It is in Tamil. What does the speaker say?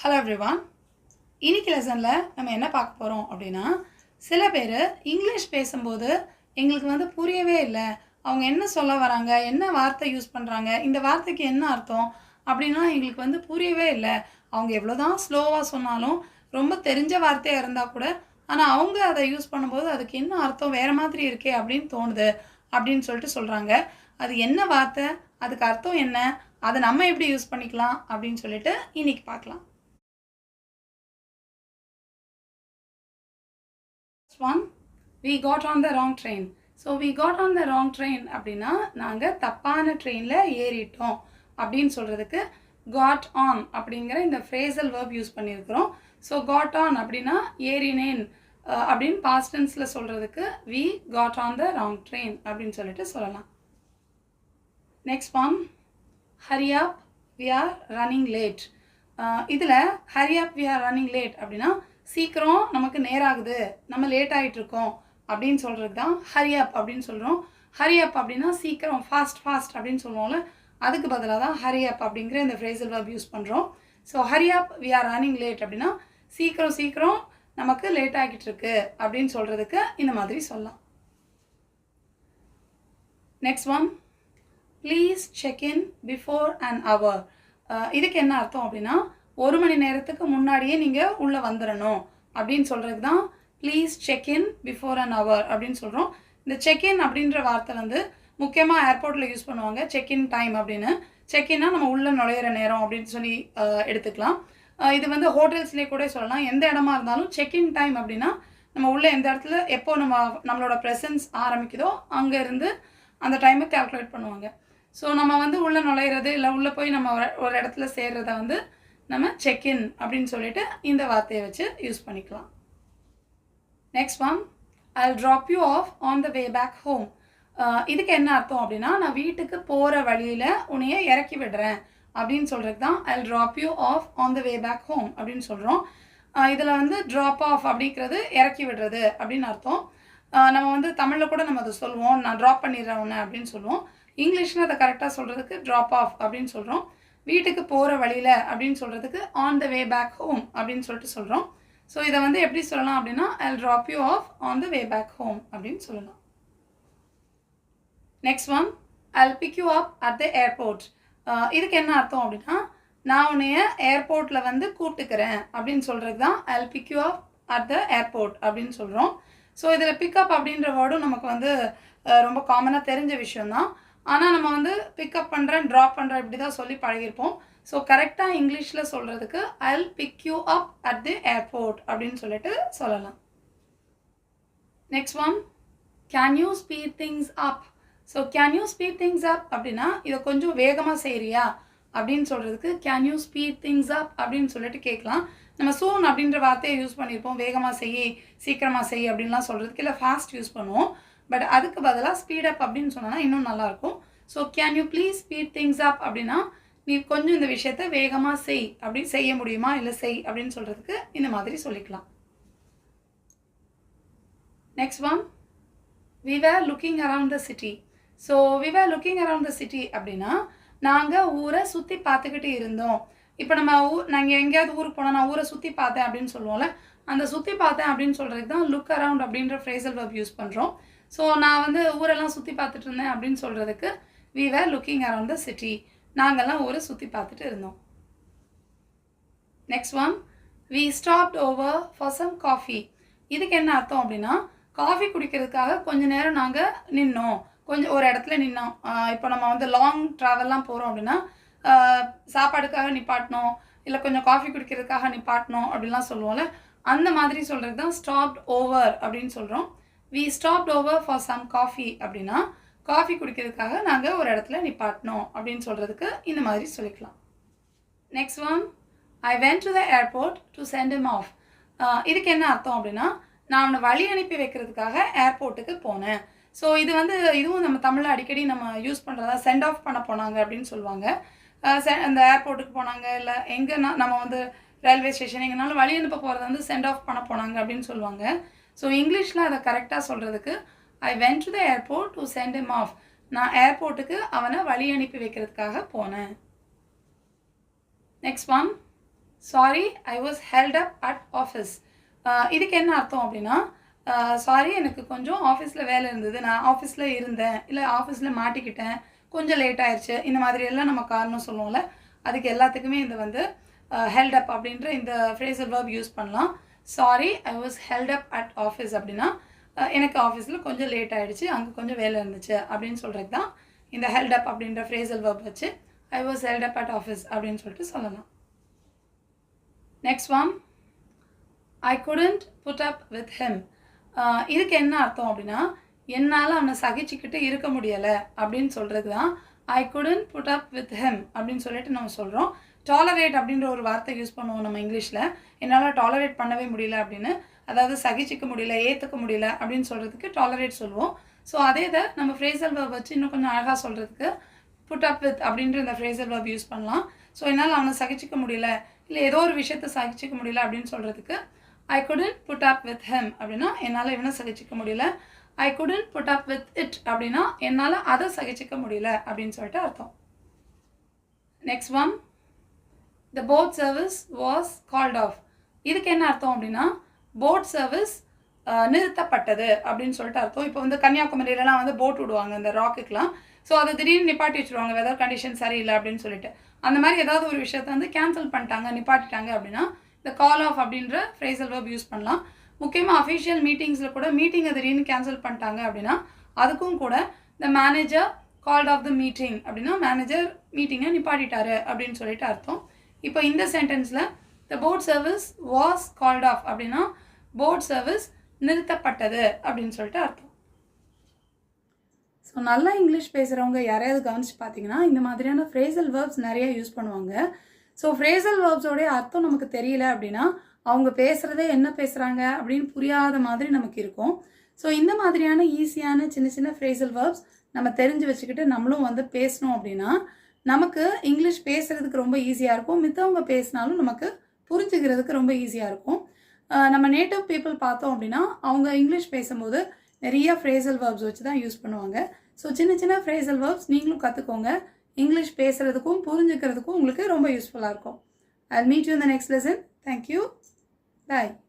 Hello everyone. இன்னைக்கு லெசனில் நம்ம என்ன பார்க்க போகிறோம் அப்படின்னா, சில பேர் இங்கிலீஷ் பேசும்போது எங்களுக்கு வந்து புரியவே இல்லை, அவங்க என்ன சொல்ல வராங்க, என்ன வார்த்தை யூஸ் பண்ணுறாங்க, இந்த வார்த்தைக்கு என்ன அர்த்தம் அப்படின்னா எங்களுக்கு வந்து புரியவே இல்லை. அவங்க எவ்வளோ தான் ஸ்லோவாக சொன்னாலும் ரொம்ப தெரிஞ்ச வார்த்தையாக இருந்தால் கூட, ஆனால் அவங்க அதை யூஸ் பண்ணும்போது அதுக்கு என்ன அர்த்தம் வேறு மாதிரி இருக்கே அப்படின்னு தோணுது அப்படின்னு சொல்லிட்டு சொல்கிறாங்க. அது என்ன வார்த்தை, அதுக்கு அர்த்தம் என்ன, அதை நம்ம எப்படி யூஸ் பண்ணிக்கலாம் அப்படின்னு சொல்லிட்டு இன்னைக்கு பார்க்கலாம். One, we got on the wrong train. So we got on the wrong train அப்படின்னா நாங்கள் தப்பான ட்ரெயினில் ஏறிட்டோம் அப்படின்னு சொல்கிறதுக்கு got on அப்படிங்கிற இந்த phrasal verb யூஸ் பண்ணியிருக்கிறோம். ஸோ got on அப்படின்னா ஏறினேன் அப்படின்னு past tenseல சொல்கிறதுக்கு we got on the wrong train அப்படின்னு சொல்லிட்டு சொல்லலாம். Next one, hurry up, we are running late. இதில் hurry up, we are running late அப்படின்னா சீக்கிரம் நமக்கு நேராகுது, நம்ம லேட் ஆகிட்டுருக்கோம் அப்படின்னு சொல்கிறது தான் ஹரி அப் அப்படின்னு சொல்கிறோம். ஹரி அப் அப்படின்னா சீக்கிரம், ஃபாஸ்ட் அப்படின்னு சொல்லுவோம்ல, அதுக்கு பதிலாக தான் ஹரி அப் அப்படிங்கிற இந்த ஃப்ரேசல் verb யூஸ் பண்ணுறோம். So hurry up we are running late அப்படின்னா சீக்கிரம் நமக்கு லேட் ஆகிட்டு இருக்கு அப்படின்னு சொல்கிறதுக்கு இந்த மாதிரி சொல்லலாம். Next one, please check in before an hour. இதுக்கு என்ன அர்த்தம் அப்படின்னா 1 மணி நேரத்துக்கு முன்னாடியே நீங்கள் உள்ளே வந்துடணும் அப்படின்னு சொல்கிறதுக்கு தான் please check in before an hour அப்படின்னு சொல்கிறோம். இந்த செக்இன் அப்படின்ற வார்த்தை வந்து முக்கியமாக ஏர்போர்ட்டில் யூஸ் பண்ணுவாங்க. செக்இன் டைம் அப்படின்னு. செக்இன்னா நம்ம உள்ளே நுழையிற நேரம் அப்படின்னு சொல்லி எடுத்துக்கலாம். இது வந்து ஹோட்டல்ஸ்லேயே கூட சொல்லலாம். எந்த இடமா இருந்தாலும் செக்இன் டைம் அப்படின்னா நம்ம உள்ளே எந்த இடத்துல எப்போ நம்மளோட ப்ரெசன்ஸ் ஆரம்பிக்குதோ அங்கேருந்து அந்த டைமை கால்குலேட் பண்ணுவாங்க. ஸோ நம்ம வந்து உள்ளே நுழையிறது இல்லை உள்ளே போய் நம்ம ஒரு இடத்துல சேர்றத வந்து நம்ம செக்இன் அப்படின்னு சொல்லிட்டு இந்த வார்த்தையை வச்சு யூஸ் பண்ணிக்கலாம். Next one, I'll drop you off on the way back home. இதுக்கு என்ன அர்த்தம் அப்படின்னா நான் வீட்டுக்கு போகிற வழியில் உன்னைய இறக்கி விடுறேன் அப்படின்னு சொல்கிறது தான் I'll drop you off on the way back home அப்படின்னு சொல்கிறோம். இதில் வந்து ட்ராப் ஆஃப் அப்படிங்கிறது இறக்கி விடுறது அப்படின்னு அர்த்தம். நம்ம வந்து தமிழில் கூட நம்ம அதை சொல்லுவோம், நான் ட்ராப் பண்ணிடுறேன் உன்னை அப்படின்னு சொல்லுவோம். இங்கிலீஷில் அதை கரெக்டாக சொல்கிறதுக்கு ட்ராப் ஆஃப் அப்படின்னு சொல்கிறோம். வீட்டுக்கு போகிற வழியில் அப்படின்னு சொல்கிறதுக்கு on the way back home அப்படின்னு சொல்லிட்டு சொல்கிறோம். ஸோ இதை வந்து எப்படி சொல்லலாம் அப்படின்னா I'll drop you off on the way back home அப்படின்னு சொல்லலாம். Next one, I'll pick you up at the airport. இதுக்கு என்ன அர்த்தம் அப்படின்னா நான் உன்னைய ஏர்போர்ட்டில் வந்து கூப்பிட்டுக்கிறேன் அப்படின்னு சொல்கிறது தான் I'll pick you up at the airport அப்படின்னு சொல்கிறோம். ஸோ இதில் பிக்கப் அப்படின்ற வேர்டும் நமக்கு வந்து ரொம்ப காமனாக தெரிஞ்ச விஷயம்தான். ஆனால் நம்ம வந்து பிக்கப் பண்ணுறேன், ட்ராப் பண்ணுறேன் இப்படி தான் சொல்லி பழகிருப்போம். ஸோ கரெக்டாக இங்கிலீஷில் சொல்கிறதுக்கு I'll pick you up at the airport அப்படின்னு சொல்லிட்டு சொல்லலாம். Next one, can you speed things up. So can you speed things அப் அப்படின்னா இதை கொஞ்சம் வேகமாக செய்கிறியா அப்படின்னு சொல்கிறதுக்கு கேன் யூ ஸ்பீட் திங்ஸ் அப் அப்படின்னு சொல்லிட்டு கேட்கலாம். நம்ம சூன் அப்படின்ற வார்த்தையை யூஸ் பண்ணியிருப்போம், வேகமாக செய், சீக்கிரமாக செய் அப்படின்லாம் சொல்கிறதுக்கு, இல்லை ஃபாஸ்ட் யூஸ் பண்ணுவோம். பட் அதுக்கு பதிலாக ஸ்பீட் அப் அப்படின்னு சொன்னால் இன்னும் நல்லாயிருக்கும். So can you please speed things அப் அப்படின்னா நீ கொஞ்சம் இந்த விஷயத்தை வேகமாக செய், அப்படி செய்ய முடியுமா, இல்லை செய் அப்படின்னு சொல்கிறதுக்கு இந்த மாதிரி சொல்லிக்கலாம். Next one, we were looking around the city. So we were looking around the city அப்படின்னா நாங்கள் ஊரை சுற்றி பார்த்துக்கிட்டு இருந்தோம். இப்போ நம்ம நாங்கள் எங்கேயாவது ஊருக்கு போனால் நான் ஊரை சுற்றி பார்த்தேன் அப்படின்னு சொல்லுவோம்ல, அந்த சுற்றி பார்த்தேன் அப்படின்னு சொல்கிறதுக்கு தான் லுக் அரவுண்ட் அப்படின்ற ஃப்ரேசல் verb யூஸ் பண்ணுறோம். ஸோ நான் வந்து ஊரெல்லாம் சுற்றி பார்த்துட்டு இருந்தேன் அப்படின்னு சொல்கிறதுக்கு we were looking around the city. நாங்கள்லாம் ஊரை சுற்றி பார்த்துட்டு இருந்தோம். Next one, we stopped over for some coffee. இதுக்கு என்ன அர்த்தம் அப்படின்னா காஃபி குடிக்கிறதுக்காக கொஞ்ச நேரம் நாங்கள் நின்னோம், கொஞ்சம் ஒரு இடத்துல நின்னோம். இப்போ நம்ம வந்து லாங் ட்ராவல்லாம் போகிறோம் அப்படின்னா சாப்பாடுக்காக நிப்பாட்டணும், இல்லை கொஞ்சம் காஃபி குடிக்கிறதுக்காக நிப்பாட்டணும் அப்படின்லாம் சொல்லுவோம்ல, அந்த மாதிரி சொல்கிறது தான் ஸ்டாப்ட் ஓவர் அப்படின்னு சொல்கிறோம். we stopped over for some coffee அப்படின்னா காஃபி குடிக்கிறதுக்காக நாங்கள் ஒரு இடத்துல நிப்பாட்டினோம் அப்படின்னு சொல்கிறதுக்கு இந்த மாதிரி சொல்லிக்கலாம். Next one, I went to the airport to send him off. இதுக்கு என்ன அர்த்தம் அப்படின்னா நான் அவனை வழி அனுப்பி வைக்கிறதுக்காக ஏர்போர்ட்டுக்கு போனேன். ஸோ இது வந்து இதுவும் நம்ம தமிழில் அடிக்கடி நம்ம யூஸ் பண்ணுறதா சென்ட் ஆஃப் பண்ண போனாங்க அப்படின்னு சொல்லுவாங்க. அந்த ஏர்போர்ட்டுக்கு போனாங்க, இல்லை எங்கன்னா நம்ம வந்து ரயில்வே ஸ்டேஷன் எங்கேனாலும் வழி அனுப்ப போகிறத வந்து சென்ட் ஆஃப் பண்ண போனாங்க அப்படின்னு சொல்லுவாங்க. ஸோ இங்கிலீஷில் அதை கரெக்டாக சொல்கிறதுக்கு I went to the airport to send him off. நான் ஏர்போர்ட்டுக்கு அவனை வழி அனுப்பி வைக்கிறதுக்காக போனேன். Next one, sorry I was held up at office. இதுக்கு என்ன அர்த்தம் அப்படின்னா, சாரி எனக்கு கொஞ்சம் ஆஃபீஸில் வேலை இருந்தது, நான் ஆஃபீஸில் இருந்தேன், இல்லை ஆஃபீஸில் மாட்டிக்கிட்டேன், கொஞ்சம் லேட் ஆயிடுச்சு, இந்த மாதிரி எல்லாம் நம்ம காரணம் சொல்லுவோம்ல, அதுக்கு எல்லாத்துக்குமே இது வந்து ஹெல்ட் அப் அப்படின்ற இந்த ஃப்ரேசல் verb யூஸ் பண்ணலாம். Sorry I was held up at office அப்படின்னா எனக்கு ஆஃபீஸில் கொஞ்சம் லேட் ஆகிடுச்சு, அங்கே கொஞ்சம் வேலை இருந்துச்சு அப்படின்னு சொல்கிறது தான் இந்த ஹெல்ட் அப் அப்படின்ற ஃப்ரேசல் verb வச்சு I was held up at office அப்படின்னு சொல்லிட்டு சொல்லலாம். Next one, I couldn't put up with him. இதுக்கு என்ன அர்த்தம் அப்படின்னா, என்னால் அவனை சகிச்சுக்கிட்டு இருக்க முடியலை அப்படின்னு சொல்கிறது தான் I couldn't put up with him அப்படின்னு சொல்லிட்டு நம்ம சொல்கிறோம். டாலரேட் அப்படின்ற ஒரு வார்த்தை யூஸ் பண்ணுவோம் நம்ம இங்கிலீஷில். என்னால் டாலரேட் பண்ணவே முடியல அப்படின்னு, அதாவது சகிச்சிக்க முடியல, ஏற்றுக்க முடியல அப்படின்னு சொல்கிறதுக்கு டாலரேட் சொல்லுவோம். ஸோ அதே இதை நம்ம ஃப்ரேசல் verb வச்சு இன்னும் கொஞ்சம் அழகாக சொல்கிறதுக்கு புட் அப் வித் அப்படின்ற இந்த ஃப்ரேசல் verb யூஸ் பண்ணலாம். ஸோ என்னால் அவனை சகிச்சிக்க முடியல, இல்லை ஏதோ ஒரு விஷயத்தை சகிச்சிக்க முடியல அப்படின்னு சொல்கிறதுக்கு I couldn't put up with him அப்படின்னா என்னால் இவனை சகிச்சிக்க முடியல. I couldn't put up with it அப்படின்னா என்னால் அதை சகிச்சிக்க முடியல அப்படின்னு சொல்லிட்டு அர்த்தம். Next one, the boat service was called off. இதுக்கு என்ன அர்த்தம் அப்படின்னா, போட் சர்வீஸ் நிறுத்தப்பட்டது அப்படின்னு சொல்லிட்டு அர்த்தம். இப்போ வந்து கன்னியாகுமரியிலலாம் வந்து போட் விடுவாங்க இந்த ராக்குக்கெலாம். ஸோ அதை திடீர்னு நிப்பாட்டி வச்சுருவாங்க, வெதர் கண்டிஷன் சரியில்லை அப்படின்னு சொல்லிட்டு. அந்த மாதிரி ஏதாவது ஒரு விஷயத்தை வந்து கேன்சல் பண்ணிட்டாங்க, நிப்பாட்டிட்டாங்க அப்படின்னா இந்த கால் ஆஃப் அப்படின்ற ஃப்ரேசல் verb யூஸ் பண்ணலாம். முக்கியமாக அஃபிஷியல் மீட்டிங்ஸில் கூட மீட்டிங்கை திடீர்னு கேன்சல் பண்ணிட்டாங்க அப்படின்னா அதுக்கும் கூட the manager called off the meeting அப்படின்னா மேனேஜர் மீட்டிங்கை நிப்பாட்டிட்டாரு அப்படின்னு சொல்லிட்டு அர்த்தம். இப்போ இந்த சென்டென்ஸில் the boat service was called off அப்படின்னா போட் சர்வீஸ் நிறுத்தப்பட்டது அப்படின்னு சொல்லிட்டு அர்த்தம். ஸோ நல்லா இங்கிலீஷ் பேசுகிறவங்க யாரையாவது கவனிச்சு பார்த்தீங்கன்னா இந்த மாதிரியான ஃப்ரேசல் verbs நிறைய யூஸ் பண்ணுவாங்க. ஸோ ஃப்ரேசல் verbsோடைய அர்த்தம் நமக்கு தெரியல அப்படின்னா அவங்க பேசுகிறதே என்ன பேசுகிறாங்க அப்படின்னு புரியாத மாதிரி நமக்கு இருக்கும். ஸோ இந்த மாதிரியான ஈஸியான சின்ன சின்ன ஃப்ரேசல் verbs நம்ம தெரிஞ்சு வச்சுக்கிட்டு நம்மளும் வந்து பேசணும் அப்படின்னா நமக்கு இங்கிலீஷ் பேசுகிறதுக்கு ரொம்ப ஈஸியாக இருக்கும். மித்தவங்க பேசினாலும் நமக்கு புரிஞ்சுக்கிறதுக்கு ரொம்ப ஈஸியாக இருக்கும். நம்ம நேட்டிவ் பீப்புள் பார்த்தோம் அப்படின்னா அவங்க இங்கிலீஷ் பேசும்போது நிறைய ஃப்ரேசல் verbs வச்சு தான் யூஸ் பண்ணுவாங்க. ஸோ சின்ன சின்ன ஃப்ரேசல் verbs நீங்களும் கற்றுக்கோங்க. இங்கிலீஷ் பேசுகிறதுக்கும் புரிஞ்சுக்கிறதுக்கும் உங்களுக்கு ரொம்ப யூஸ்ஃபுல்லாக இருக்கும். I'll meet you in the next lesson. Thank you. Bye.